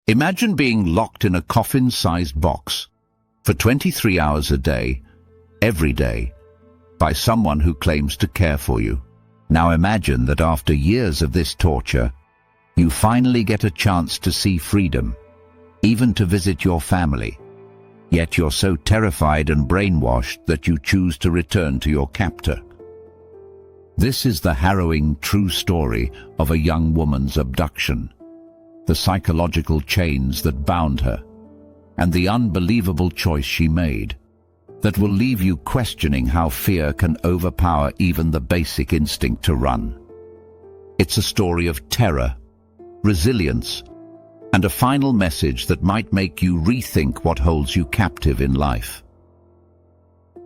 Imagine being locked in a coffin-sized box for 23 hours a day, every day, by someone who claims to care for you. Now imagine that after years of this torture, you finally get a chance to see freedom, even to visit your family. Yet you're so terrified and brainwashed that you choose to return to your captor. This is the harrowing true story of a young woman's abduction, the psychological chains that bound her, and the unbelievable choice she made that will leave you questioning how fear can overpower even the basic instinct to run. It's a story of terror, resilience, and a final message that might make you rethink what holds you captive in life.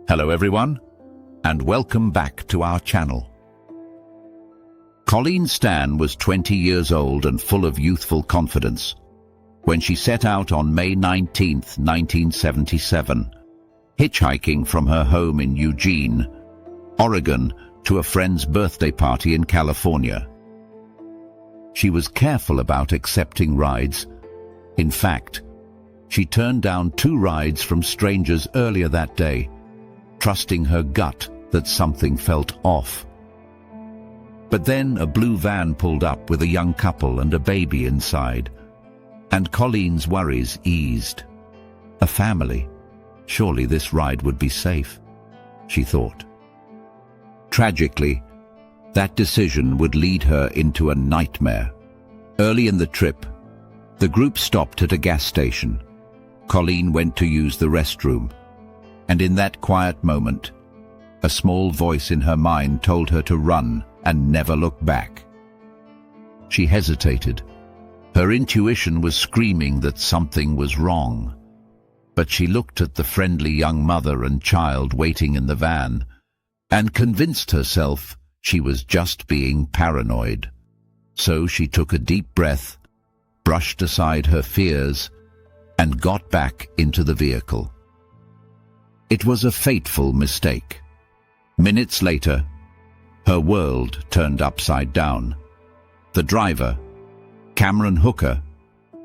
Hello everyone, and welcome back to our channel. Colleen Stan was 20 years old and full of youthful confidence when she set out on May 19, 1977, hitchhiking from her home in Eugene, Oregon, to a friend's birthday party in California. She was careful about accepting rides. In fact, she turned down 2 rides from strangers earlier that day, trusting her gut that something felt off. But then a blue van pulled up with a young couple and a baby inside, and Colleen's worries eased. A family. Surely this ride would be safe, she thought. Tragically, that decision would lead her into a nightmare. Early in the trip, the group stopped at a gas station. Colleen went to use the restroom, and in that quiet moment, a small voice in her mind told her to run and never look back. She hesitated. Her intuition was screaming that something was wrong. But she looked at the friendly young mother and child waiting in the van and convinced herself she was just being paranoid. So she took a deep breath, brushed aside her fears, and got back into the vehicle. It was a fateful mistake. Minutes later, her world turned upside down. The driver, Cameron Hooker,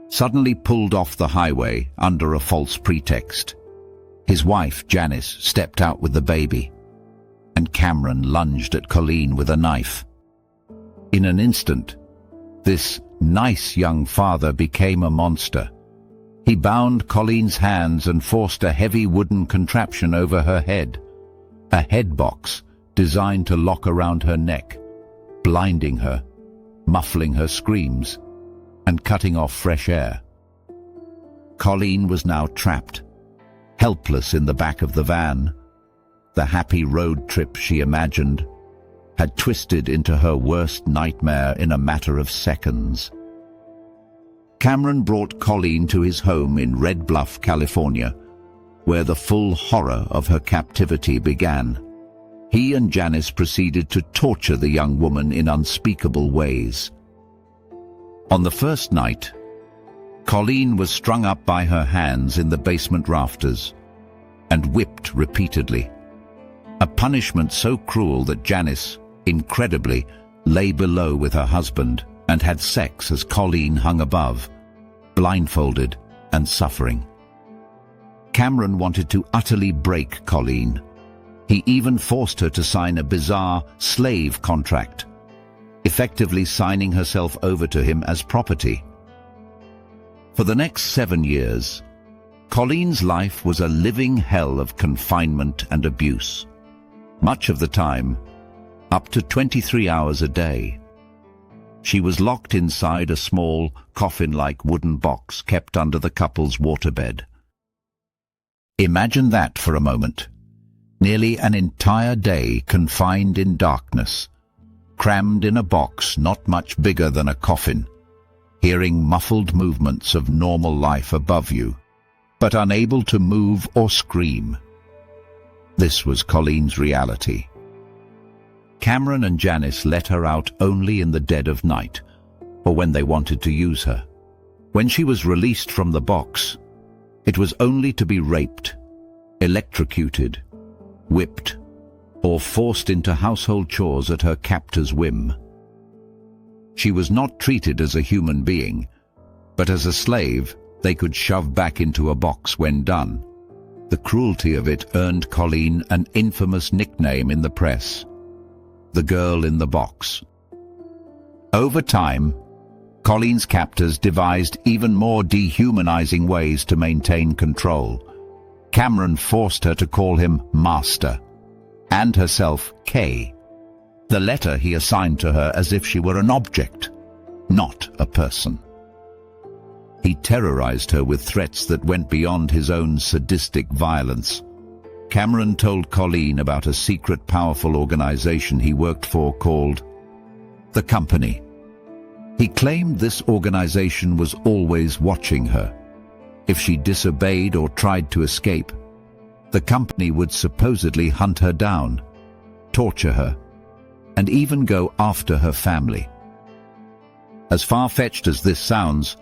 suddenly pulled off the highway under a false pretext. His wife, Janice, stepped out with the baby, and Cameron lunged at Colleen with a knife. In an instant, this nice young father became a monster. He bound Colleen's hands and forced a heavy wooden contraption over her head, a head box designed to lock around her neck, blinding her, muffling her screams, and cutting off fresh air. Colleen was now trapped, helpless in the back of the van. The happy road trip she imagined had twisted into her worst nightmare in a matter of seconds. Cameron brought Colleen to his home in Red Bluff, California, where the full horror of her captivity began. He and Janice proceeded to torture the young woman in unspeakable ways. On the first night, Colleen was strung up by her hands in the basement rafters and whipped repeatedly, a punishment so cruel that Janice, incredibly, lay below with her husband and had sex as Colleen hung above, blindfolded and suffering. Cameron wanted to utterly break Colleen. He even forced her to sign a bizarre slave contract, effectively signing herself over to him as property. For the next 7 years, Colleen's life was a living hell of confinement and abuse. Much of the time, up to 23 hours a day. She was locked inside a small, coffin-like wooden box kept under the couple's waterbed. Imagine that for a moment. Nearly an entire day confined in darkness, crammed in a box not much bigger than a coffin, hearing muffled movements of normal life above you, but unable to move or scream. This was Colleen's reality. Cameron and Janice let her out only in the dead of night, or when they wanted to use her. When she was released from the box, it was only to be raped, electrocuted, whipped, or forced into household chores at her captor's whim. She was not treated as a human being, but as a slave, they could shove back into a box when done. The cruelty of it earned Colleen an infamous nickname in the press: the girl in the box. Over time, Colleen's captors devised even more dehumanizing ways to maintain control. Cameron forced her to call him Master, and herself K, the letter he assigned to her as if she were an object, not a person. He terrorized her with threats that went beyond his own sadistic violence. Cameron told Colleen about a secret, powerful organization he worked for called the Company. He claimed this organization was always watching her. If she disobeyed or tried to escape, the Company would supposedly hunt her down, torture her, and even go after her family. As far-fetched as this sounds,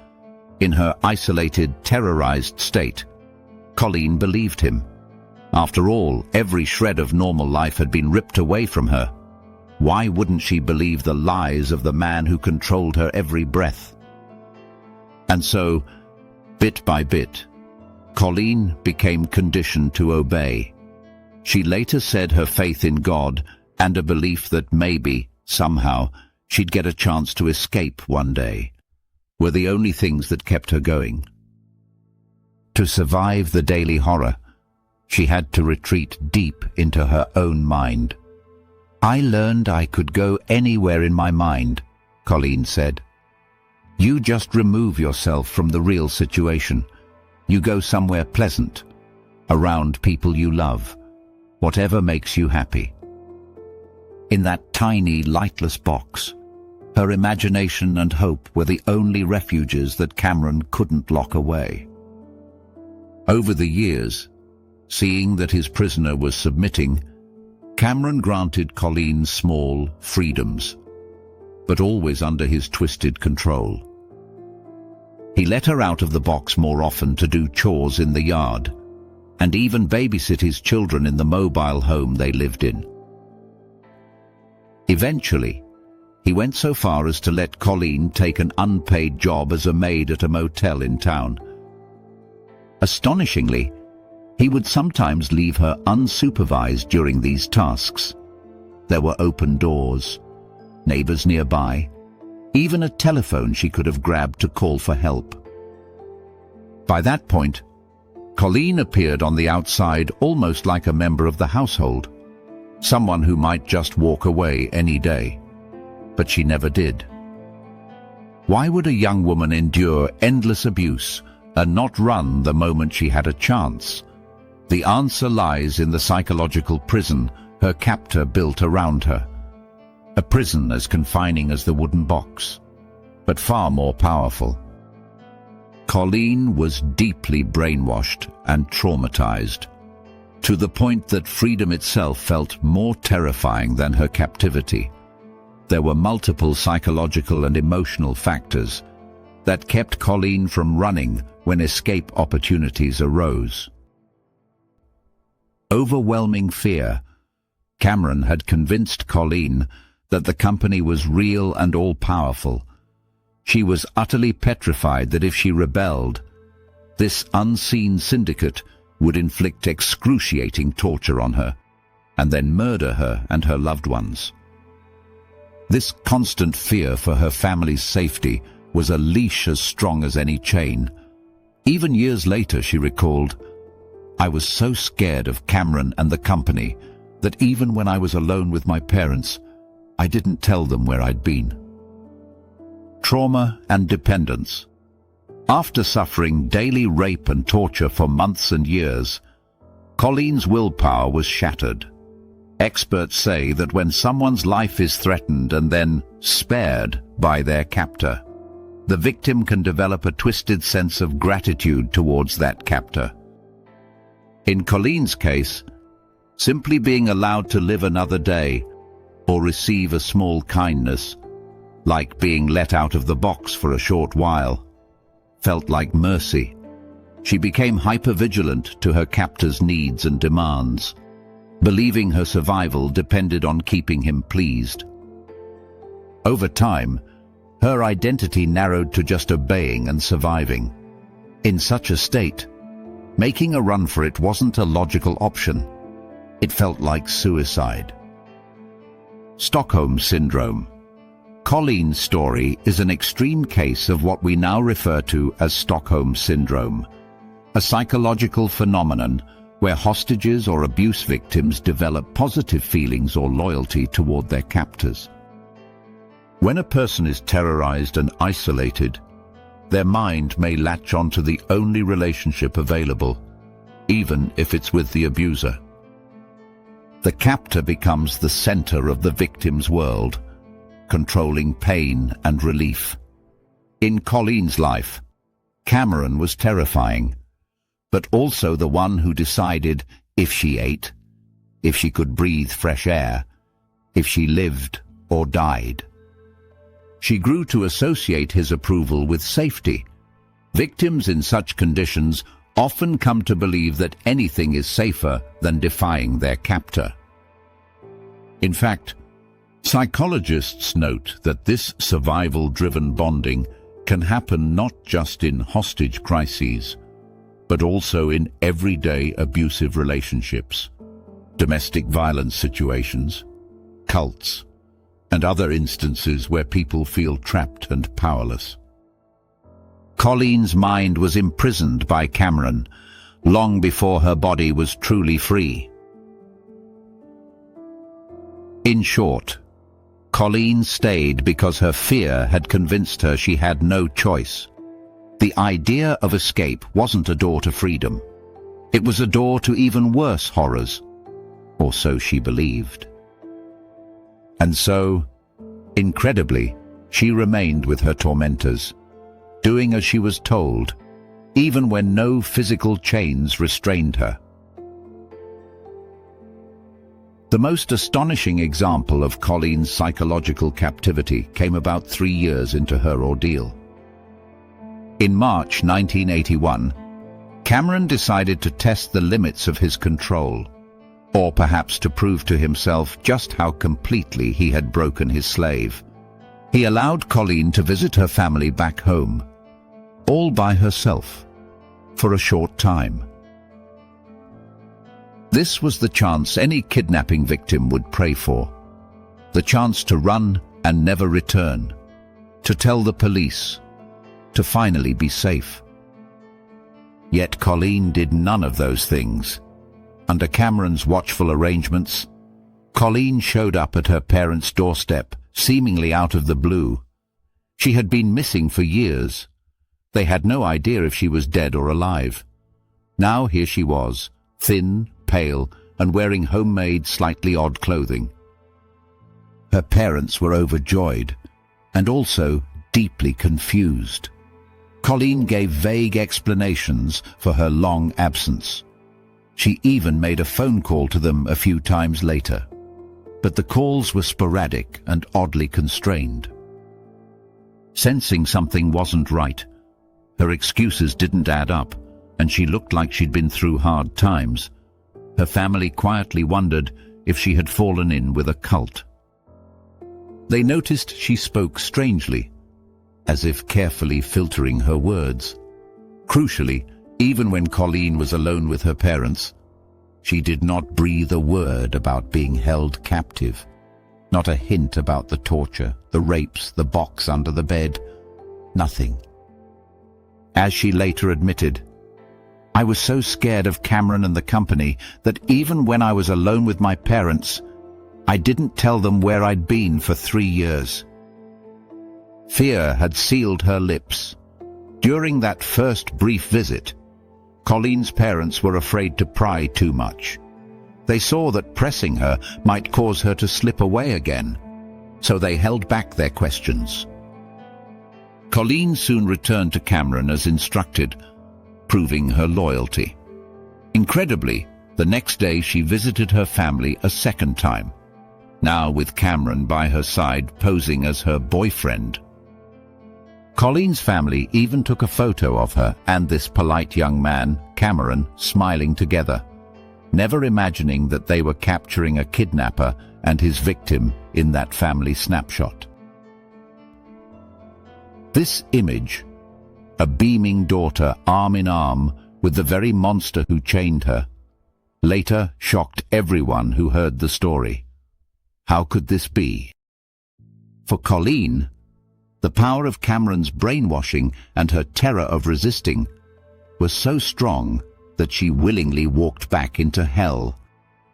in her isolated, terrorized state, Colleen believed him. After all, every shred of normal life had been ripped away from her. Why wouldn't she believe the lies of the man who controlled her every breath? And so, bit by bit, Colleen became conditioned to obey. She later said her faith in God and a belief that maybe, somehow, she'd get a chance to escape one day were the only things that kept her going. To survive the daily horror, she had to retreat deep into her own mind. "I learned I could go anywhere in my mind," Colleen said. "You just remove yourself from the real situation. You go somewhere pleasant, around people you love, whatever makes you happy." In that tiny, lightless box, her imagination and hope were the only refuges that Cameron couldn't lock away. Over the years, seeing that his prisoner was submitting, Cameron granted Colleen small freedoms, but always under his twisted control. He let her out of the box more often to do chores in the yard, and even babysit his children in the mobile home they lived in. Eventually, he went so far as to let Colleen take an unpaid job as a maid at a motel in town. Astonishingly, he would sometimes leave her unsupervised during these tasks. There were open doors, neighbors nearby, even a telephone she could have grabbed to call for help. By that point, Colleen appeared on the outside almost like a member of the household, someone who might just walk away any day. But she never did. Why would a young woman endure endless abuse and not run the moment she had a chance? The answer lies in the psychological prison her captor built around her. A prison as confining as the wooden box, but far more powerful. Colleen was deeply brainwashed and traumatized, to the point that freedom itself felt more terrifying than her captivity. There were multiple psychological and emotional factors that kept Colleen from running when escape opportunities arose. Overwhelming fear. Cameron had convinced Colleen that the company was real and all-powerful. She was utterly petrified that if she rebelled, this unseen syndicate would inflict excruciating torture on her, and then murder her and her loved ones. This constant fear for her family's safety was a leash as strong as any chain. Even years later, she recalled, "I was so scared of Cameron and the company that even when I was alone with my parents, I didn't tell them where I'd been." Trauma and dependence. After suffering daily rape and torture for months and years, Colleen's willpower was shattered. Experts say that when someone's life is threatened and then spared by their captor, the victim can develop a twisted sense of gratitude towards that captor. In Colleen's case, simply being allowed to live another day or receive a small kindness, like being let out of the box for a short while, felt like mercy. She became hypervigilant to her captor's needs and demands, believing her survival depended on keeping him pleased. Over time, Her identity narrowed to just obeying and surviving. In such a state, making a run for it wasn't a logical option. It felt like suicide. Stockholm Syndrome. Colleen's story is an extreme case of what we now refer to as Stockholm Syndrome, a psychological phenomenon where hostages or abuse victims develop positive feelings or loyalty toward their captors. When a person is terrorized and isolated, their mind may latch onto the only relationship available, even if it's with the abuser. The captor becomes the center of the victim's world, controlling pain and relief. In Colleen's life, Cameron was terrifying, but also the one who decided if she ate, if she could breathe fresh air, if she lived or died. She grew to associate his approval with safety. Victims in such conditions often come to believe that anything is safer than defying their captor. In fact, psychologists note that this survival-driven bonding can happen not just in hostage crises, but also in everyday abusive relationships, domestic violence situations, cults, and other instances where people feel trapped and powerless. Colleen's mind was imprisoned by Cameron long before her body was truly free. In short, Colleen stayed because her fear had convinced her she had no choice. The idea of escape wasn't a door to freedom. It was a door to even worse horrors, or so she believed. And so, incredibly, she remained with her tormentors, doing as she was told, even when no physical chains restrained her. The most astonishing example of Colleen's psychological captivity came about 3 years into her ordeal. In March 1981, Cameron decided to test the limits of his control, or perhaps to prove to himself just how completely he had broken his slave. He allowed Colleen to visit her family back home, all by herself, for a short time. This was the chance any kidnapping victim would pray for, the chance to run and never return, to tell the police, to finally be safe. Yet Colleen did none of those things. Under Cameron's watchful arrangements, Colleen showed up at her parents' doorstep, seemingly out of the blue. She had been missing for years. They had no idea if she was dead or alive. Now here she was, thin, pale, and wearing homemade, slightly odd clothing. Her parents were overjoyed, and also deeply confused. Colleen gave vague explanations for her long absence. She even made a phone call to them a few times later, but the calls were sporadic and oddly constrained. Sensing something wasn't right, her excuses didn't add up, and she looked like she'd been through hard times. Her family quietly wondered if she had fallen in with a cult. They noticed she spoke strangely, as if carefully filtering her words. Crucially, even when Colleen was alone with her parents, she did not breathe a word about being held captive, not a hint about the torture, the rapes, the box under the bed, nothing. As she later admitted, "I was so scared of Cameron and the company that even when I was alone with my parents, I didn't tell them where I'd been for 3 years." Fear had sealed her lips. During that first brief visit, Colleen's parents were afraid to pry too much. They saw that pressing her might cause her to slip away again, so they held back their questions. Colleen soon returned to Cameron as instructed, proving her loyalty. Incredibly, the next day she visited her family a second time, now with Cameron by her side posing as her boyfriend. Colleen's family even took a photo of her and this polite young man, Cameron, smiling together, never imagining that they were capturing a kidnapper and his victim in that family snapshot. This image, a beaming daughter arm in arm with the very monster who chained her, later shocked everyone who heard the story. How could this be? For Colleen, the power of Cameron's brainwashing and her terror of resisting was so strong that she willingly walked back into hell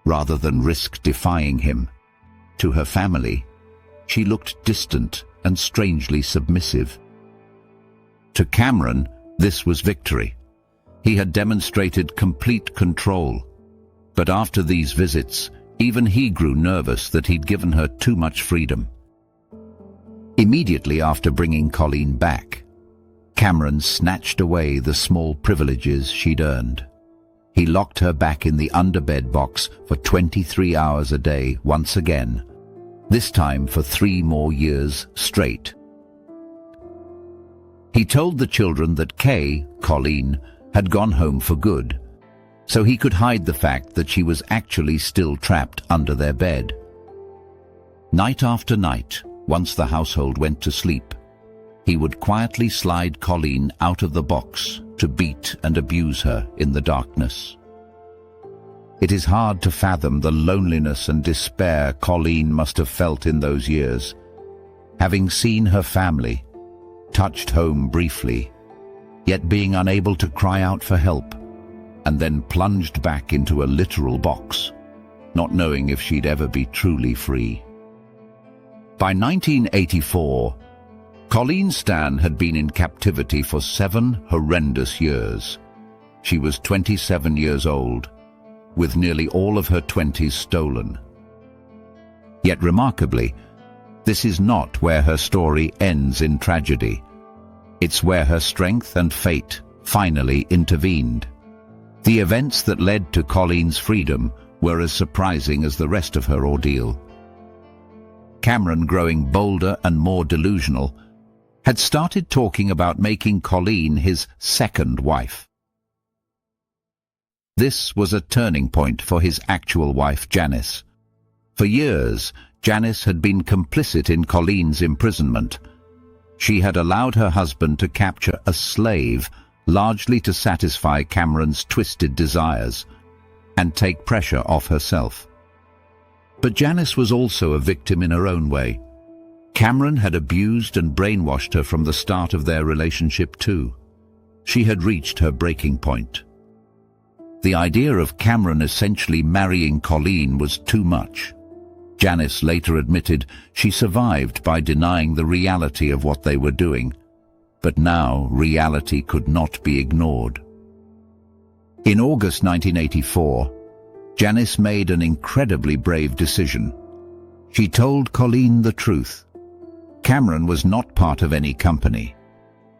rather than risk defying him. To her family, she looked distant and strangely submissive. To Cameron, this was victory. He had demonstrated complete control. But after these visits, even he grew nervous that he'd given her too much freedom. Immediately after bringing Colleen back, Cameron snatched away the small privileges she'd earned. He locked her back in the underbed box for 23 hours a day once again, this time for 3 more years straight. He told the children that Kay, Colleen, had gone home for good, so he could hide the fact that she was actually still trapped under their bed. Night after night, once the household went to sleep, he would quietly slide Colleen out of the box to beat and abuse her in the darkness. It is hard to fathom the loneliness and despair Colleen must have felt in those years, having seen her family, touched home briefly, yet being unable to cry out for help, and then plunged back into a literal box, not knowing if she'd ever be truly free. By 1984, Colleen Stan had been in captivity for 7 horrendous years. She was 27 years old, with nearly all of her 20s stolen. Yet remarkably, this is not where her story ends in tragedy. It's where her strength and fate finally intervened. The events that led to Colleen's freedom were as surprising as the rest of her ordeal. Cameron, growing bolder and more delusional, had started talking about making Colleen his second wife. This was a turning point for his actual wife, Janice. For years, Janice had been complicit in Colleen's imprisonment. She had allowed her husband to capture a slave, largely to satisfy Cameron's twisted desires and take pressure off herself. But Janice was also a victim in her own way. Cameron had abused and brainwashed her from the start of their relationship too. She had reached her breaking point. The idea of Cameron essentially marrying Colleen was too much. Janice later admitted she survived by denying the reality of what they were doing, but now reality could not be ignored. In August 1984, Janice made an incredibly brave decision. She told Colleen the truth. Cameron was not part of any company.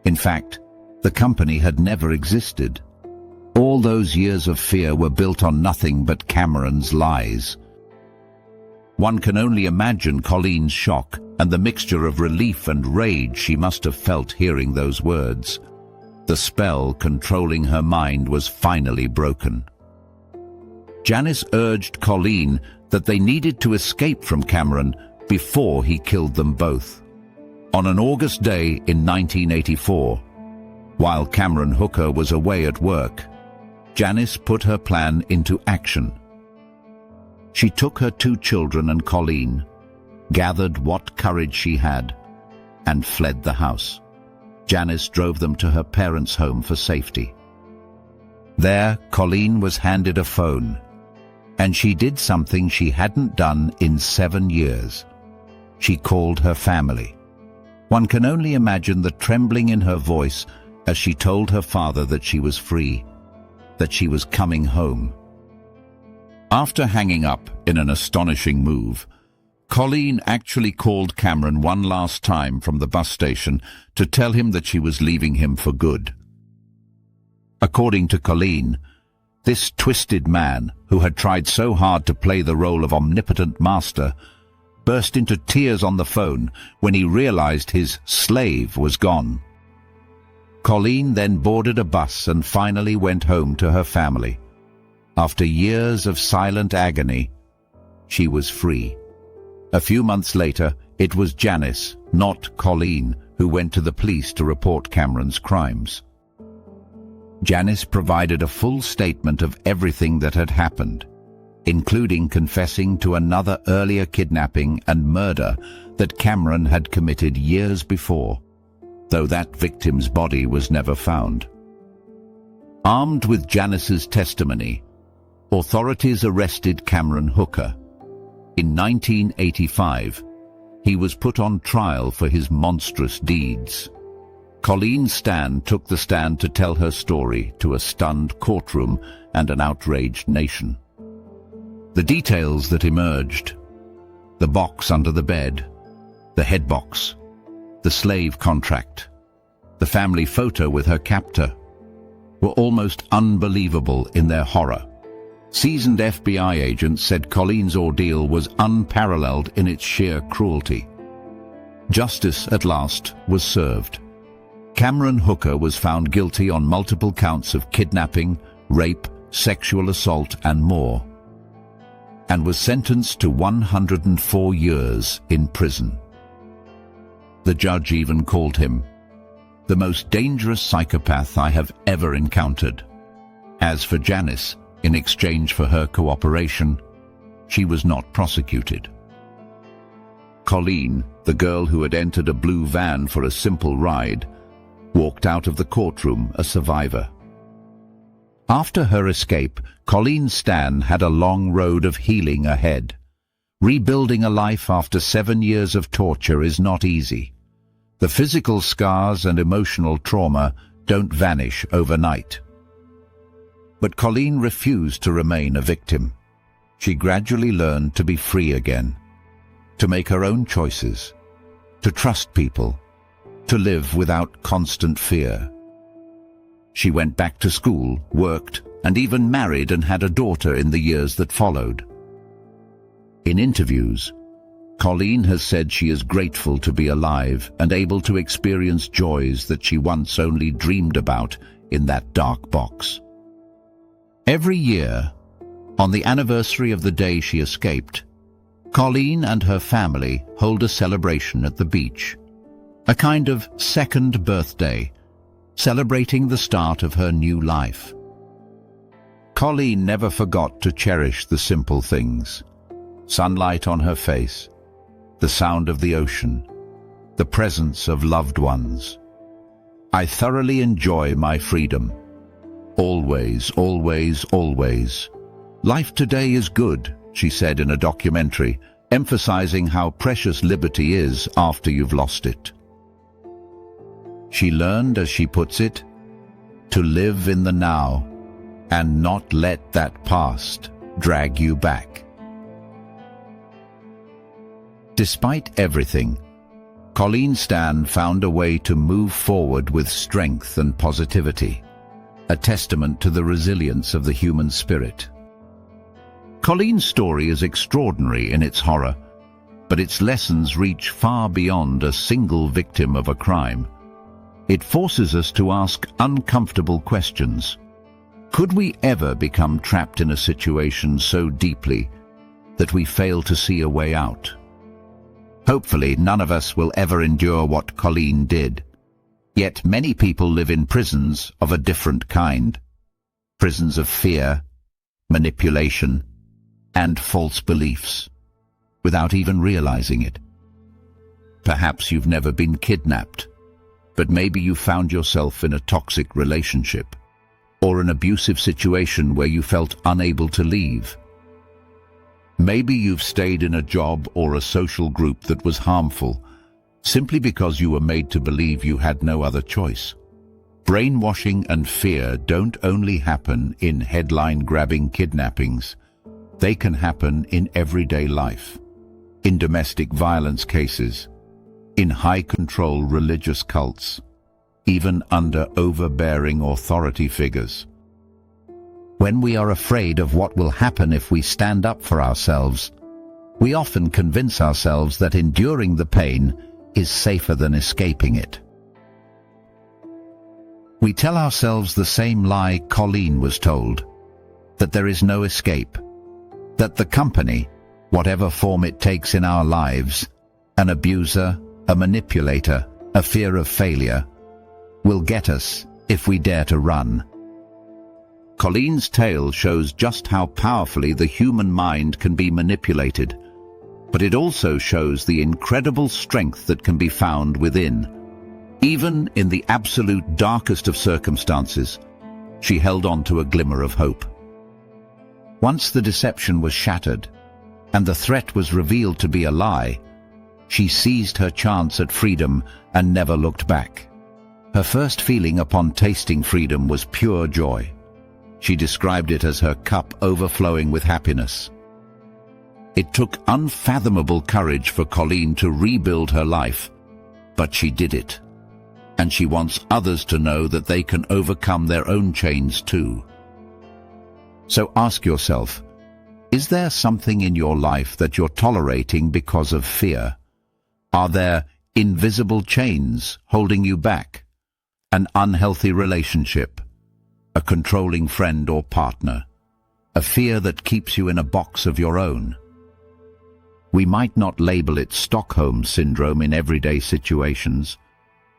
In fact, the company had never existed. All those years of fear were built on nothing but Cameron's lies. One can only imagine Colleen's shock and the mixture of relief and rage she must have felt hearing those words. The spell controlling her mind was finally broken. Janice urged Colleen that they needed to escape from Cameron before he killed them both. On an August day in 1984, while Cameron Hooker was away at work, Janice put her plan into action. She took her 2 children and Colleen, gathered what courage she had, and fled the house. Janice drove them to her parents' home for safety. There, Colleen was handed a phone, and she did something she hadn't done in 7 years. She called her family. One can only imagine the trembling in her voice as she told her father that she was free, that she was coming home. After hanging up in an astonishing move, Colleen actually called Cameron one last time from the bus station to tell him that she was leaving him for good. According to Colleen, this twisted man, who had tried so hard to play the role of omnipotent master, burst into tears on the phone when he realized his slave was gone. Colleen then boarded a bus and finally went home to her family. After years of silent agony, she was free. A few months later, it was Janice, not Colleen, who went to the police to report Cameron's crimes. Janice provided a full statement of everything that had happened, including confessing to another earlier kidnapping and murder that Cameron had committed years before, though that victim's body was never found. Armed with Janice's testimony, authorities arrested Cameron Hooker. In 1985, he was put on trial for his monstrous deeds. Colleen Stan took the stand to tell her story to a stunned courtroom and an outraged nation. The details that emerged: the box under the bed, the head box, the slave contract, the family photo with her captor, were almost unbelievable in their horror. Seasoned FBI agents said Colleen's ordeal was unparalleled in its sheer cruelty. Justice at last was served. Cameron Hooker was found guilty on multiple counts of kidnapping, rape, sexual assault and more, and was sentenced to 104 years in prison. The judge even called him the most dangerous psychopath I have ever encountered. As for Janice, in exchange for her cooperation, she was not prosecuted. Colleen, the girl who had entered a blue van for a simple ride, walked out of the courtroom a survivor. After her escape, Colleen Stan had a long road of healing ahead. Rebuilding a life after 7 years of torture is not easy. The physical scars and emotional trauma don't vanish overnight. But Colleen refused to remain a victim. She gradually learned to be free again, to make her own choices, to trust people, to live without constant fear. She went back to school, worked, and even married and had a daughter in the years that followed. In interviews, Colleen has said she is grateful to be alive and able to experience joys that she once only dreamed about in that dark box. Every year, on the anniversary of the day she escaped, Colleen and her family hold a celebration at the beach, a kind of second birthday, celebrating the start of her new life. Colleen never forgot to cherish the simple things: sunlight on her face, the sound of the ocean, the presence of loved ones. I thoroughly enjoy my freedom. Always, always, always. Life today is good, she said in a documentary, emphasizing how precious liberty is after you've lost it. She learned, as she puts it, to live in the now and not let that past drag you back. Despite everything, Colleen Stan found a way to move forward with strength and positivity, a testament to the resilience of the human spirit. Colleen's story is extraordinary in its horror, but its lessons reach far beyond a single victim of a crime. It forces us to ask uncomfortable questions. Could we ever become trapped in a situation so deeply that we fail to see a way out? Hopefully, none of us will ever endure what Colleen did. Yet many people live in prisons of a different kind. Prisons of fear, manipulation, and false beliefs, without even realizing it. Perhaps you've never been kidnapped, but maybe you found yourself in a toxic relationship, or an abusive situation where you felt unable to leave. Maybe you've stayed in a job or a social group that was harmful, simply because you were made to believe you had no other choice. Brainwashing and fear don't only happen in headline-grabbing kidnappings. They can happen in everyday life, in domestic violence cases, in high-control religious cults, even under overbearing authority figures. When we are afraid of what will happen if we stand up for ourselves, we often convince ourselves that enduring the pain is safer than escaping it. We tell ourselves the same lie Colleen was told, that there is no escape, that the company, whatever form it takes in our lives, an abuser, a manipulator, a fear of failure, will get us if we dare to run. Colleen's tale shows just how powerfully the human mind can be manipulated, but it also shows the incredible strength that can be found within. Even in the absolute darkest of circumstances, she held on to a glimmer of hope. Once the deception was shattered, and the threat was revealed to be a lie, she seized her chance at freedom and never looked back. Her first feeling upon tasting freedom was pure joy. She described it as her cup overflowing with happiness. It took unfathomable courage for Colleen to rebuild her life, but she did it. And she wants others to know that they can overcome their own chains too. So ask yourself, is there something in your life that you're tolerating because of fear? Are there invisible chains holding you back? An unhealthy relationship? A controlling friend or partner? A fear that keeps you in a box of your own? We might not label it Stockholm Syndrome in everyday situations,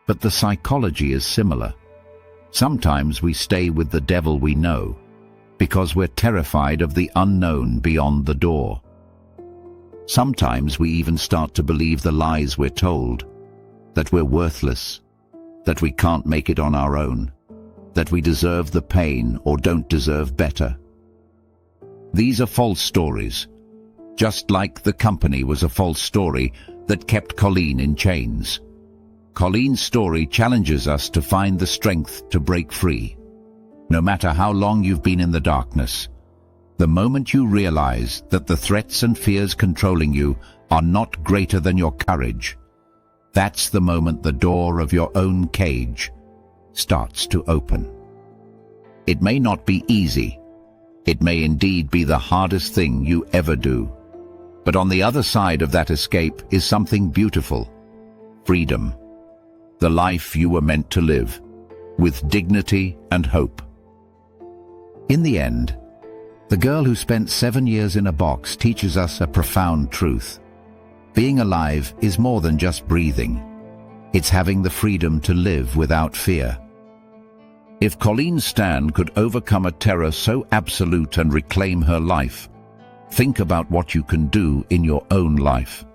but the psychology is similar. Sometimes we stay with the devil we know, because we're terrified of the unknown beyond the door. Sometimes we even start to believe the lies we're told, that we're worthless, that we can't make it on our own, that we deserve the pain or don't deserve better. These are false stories, just like the company was a false story that kept Colleen in chains. Colleen's story challenges us to find the strength to break free. No matter how long you've been in the darkness, the moment you realize that the threats and fears controlling you are not greater than your courage, that's the moment the door of your own cage starts to open. It may not be easy. It may indeed be the hardest thing you ever do. But on the other side of that escape is something beautiful: freedom. The life you were meant to live, with dignity and hope. In the end, the girl who spent 7 years in a box teaches us a profound truth. Being alive is more than just breathing. It's having the freedom to live without fear. If Colleen Stan could overcome a terror so absolute and reclaim her life, think about what you can do in your own life.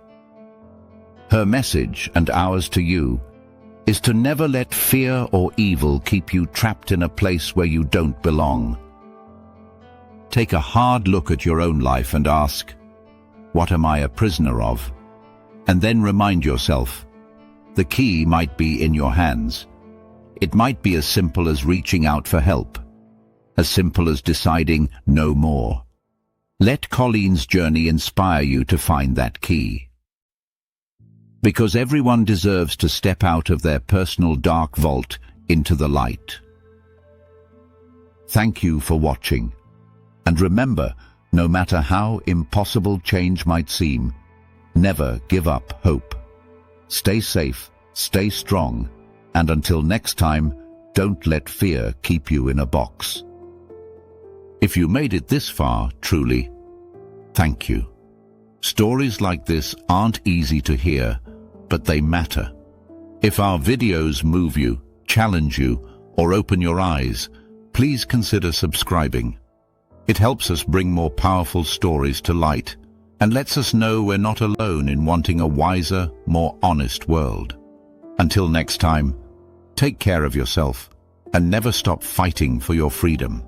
Her message, and ours to you, is to never let fear or evil keep you trapped in a place where you don't belong. Take a hard look at your own life and ask, what am I a prisoner of? And then remind yourself, the key might be in your hands. It might be as simple as reaching out for help, as simple as deciding no more. Let Colleen's journey inspire you to find that key. Because everyone deserves to step out of their personal dark vault into the light. Thank you for watching. And remember, no matter how impossible change might seem, never give up hope. Stay safe, stay strong, and until next time, don't let fear keep you in a box. If you made it this far, truly, thank you. Stories like this aren't easy to hear, but they matter. If our videos move you, challenge you, or open your eyes, please consider subscribing. It helps us bring more powerful stories to light and lets us know we're not alone in wanting a wiser, more honest world. Until next time, take care of yourself and never stop fighting for your freedom.